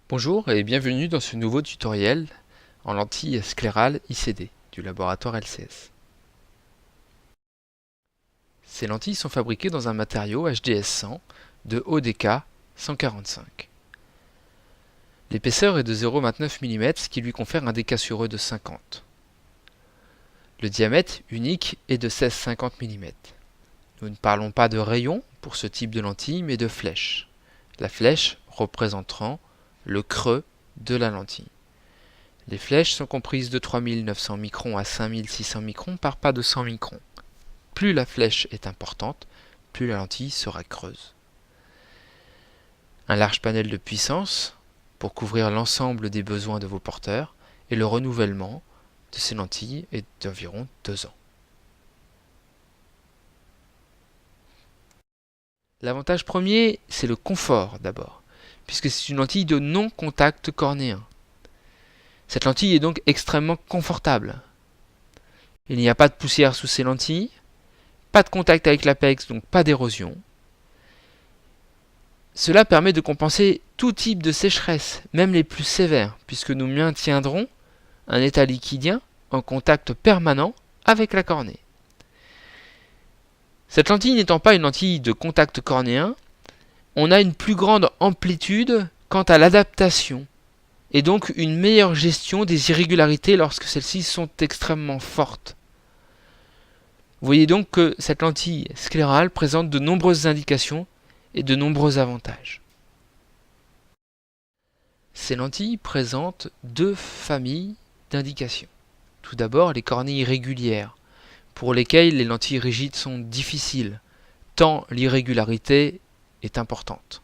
Bonjour et bienvenue dans ce nouveau tutoriel en lentille sclérale ICD du laboratoire LCS. Ces lentilles sont fabriquées dans un matériau HDS 100 de ODK 145. L'épaisseur est de 0,29 mm, ce qui lui confère un dk sur E de 50. Le diamètre unique est de 16,50 mm. Nous ne parlons pas de rayon pour ce type de lentille, mais de flèche. La flèche représentant le creux de la lentille. Les flèches sont comprises de 3900 microns à 5600 microns par pas de 100 microns. Plus la flèche est importante, plus la lentille sera creuse. Un large panel de puissance pour couvrir l'ensemble des besoins de vos porteurs et le renouvellement de ces lentilles est d'environ 2 ans. L'avantage premier, c'est le confort d'abord, puisque c'est une lentille de non-contact cornéen. Cette lentille est donc extrêmement confortable. Il n'y a pas de poussière sous ces lentilles, pas de contact avec l'apex, donc pas d'érosion. Cela permet de compenser tout type de sécheresse, même les plus sévères, puisque nous maintiendrons un état liquidien en contact permanent avec la cornée. Cette lentille n'étant pas une lentille de contact cornéen, on a une plus grande amplitude quant à l'adaptation et donc une meilleure gestion des irrégularités lorsque celles-ci sont extrêmement fortes. Vous voyez donc que cette lentille sclérale présente de nombreuses indications et de nombreux avantages. Ces lentilles présentent deux familles d'indications. Tout d'abord, les cornées irrégulières, pour lesquelles les lentilles rigides sont difficiles, tant l'irrégularité est importante.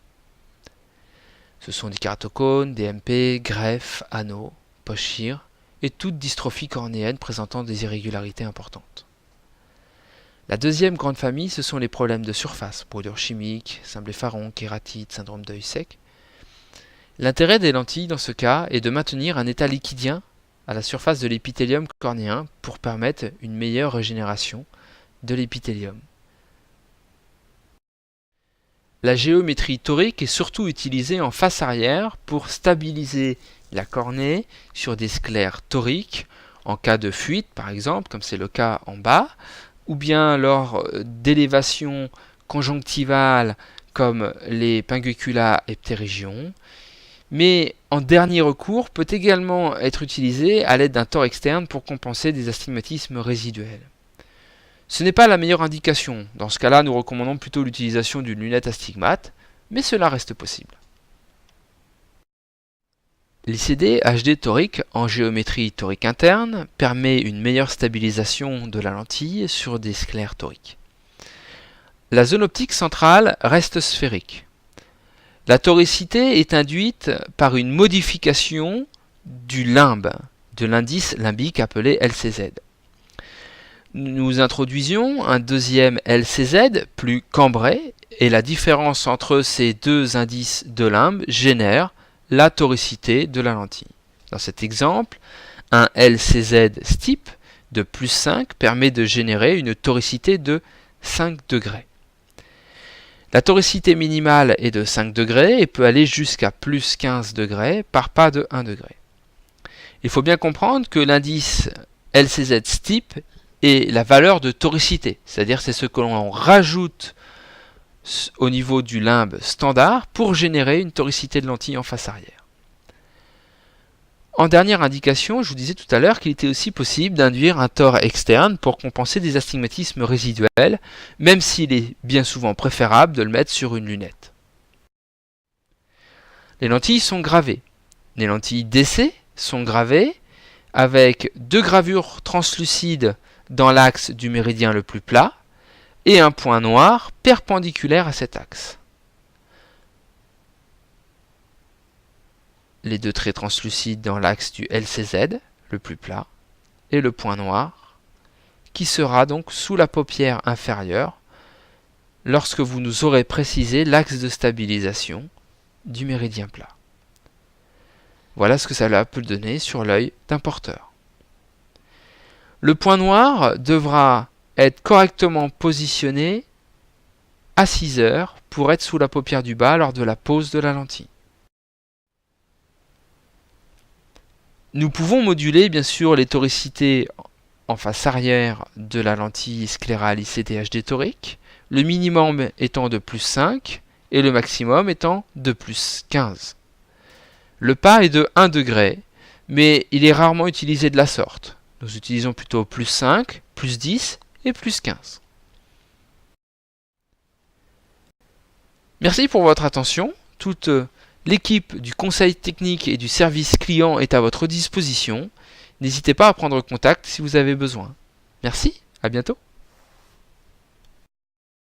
Ce sont des kératocones, des MP, greffes, anneaux, poches-cires et toute dystrophie cornéenne présentant des irrégularités importantes. La deuxième grande famille, ce sont les problèmes de surface, brûlures chimiques, symblepharon, kératite, syndrome d'œil sec. L'intérêt des lentilles dans ce cas est de maintenir un état liquidien à la surface de l'épithélium cornéen pour permettre une meilleure régénération de l'épithélium. La géométrie torique est surtout utilisée en face arrière pour stabiliser la cornée sur des sclères toriques en cas de fuite par exemple, comme c'est le cas en bas, ou bien lors d'élévation conjonctivale comme les pinguicula et ptérygions, mais en dernier recours peut également être utilisé à l'aide d'un tor externe pour compenser des astigmatismes résiduels. Ce n'est pas la meilleure indication. Dans ce cas-là, nous recommandons plutôt l'utilisation d'une lunette astigmate, mais cela reste possible. L'ICD HD torique en géométrie torique interne permet une meilleure stabilisation de la lentille sur des sclères toriques. La zone optique centrale reste sphérique. La toricité est induite par une modification du limbe, de l'indice limbique appelé LCZ. Nous introduisions un deuxième LCZ plus cambré et la différence entre ces deux indices de limbe génère la toricité de la lentille. Dans cet exemple, un LCZ steep de plus 5 permet de générer une toricité de 5 degrés. La toricité minimale est de 5 degrés et peut aller jusqu'à plus 15 degrés par pas de 1 degré. Il faut bien comprendre que l'indice LCZ steep est la valeur de toricité, c'est-à-dire c'est ce que l'on rajoute au niveau du limbe standard pour générer une toricité de lentille en face arrière. En dernière indication, je vous disais tout à l'heure qu'il était aussi possible d'induire un tor externe pour compenser des astigmatismes résiduels, même s'il est bien souvent préférable de le mettre sur une lunette. Les lentilles sont gravées. Les lentilles d'essai sont gravées avec deux gravures translucides dans l'axe du méridien le plus plat et un point noir perpendiculaire à cet axe. Les deux traits translucides dans l'axe du LCZ, le plus plat, et le point noir, qui sera donc sous la paupière inférieure lorsque vous nous aurez précisé l'axe de stabilisation du méridien plat. Voilà ce que cela peut donner sur l'œil d'un porteur. Le point noir devra être correctement positionné à 6 heures pour être sous la paupière du bas lors de la pose de la lentille. Nous pouvons moduler bien sûr les toricités en face arrière de la lentille sclérale ICT HD torique, le minimum étant de plus 5 et le maximum étant de plus 15. Le pas est de 1 degré, mais il est rarement utilisé de la sorte. Nous utilisons plutôt plus 5, plus 10 et plus 15. Merci pour votre attention. Toute l'équipe du conseil technique et du service client est à votre disposition. N'hésitez pas à prendre contact si vous avez besoin. Merci, à bientôt.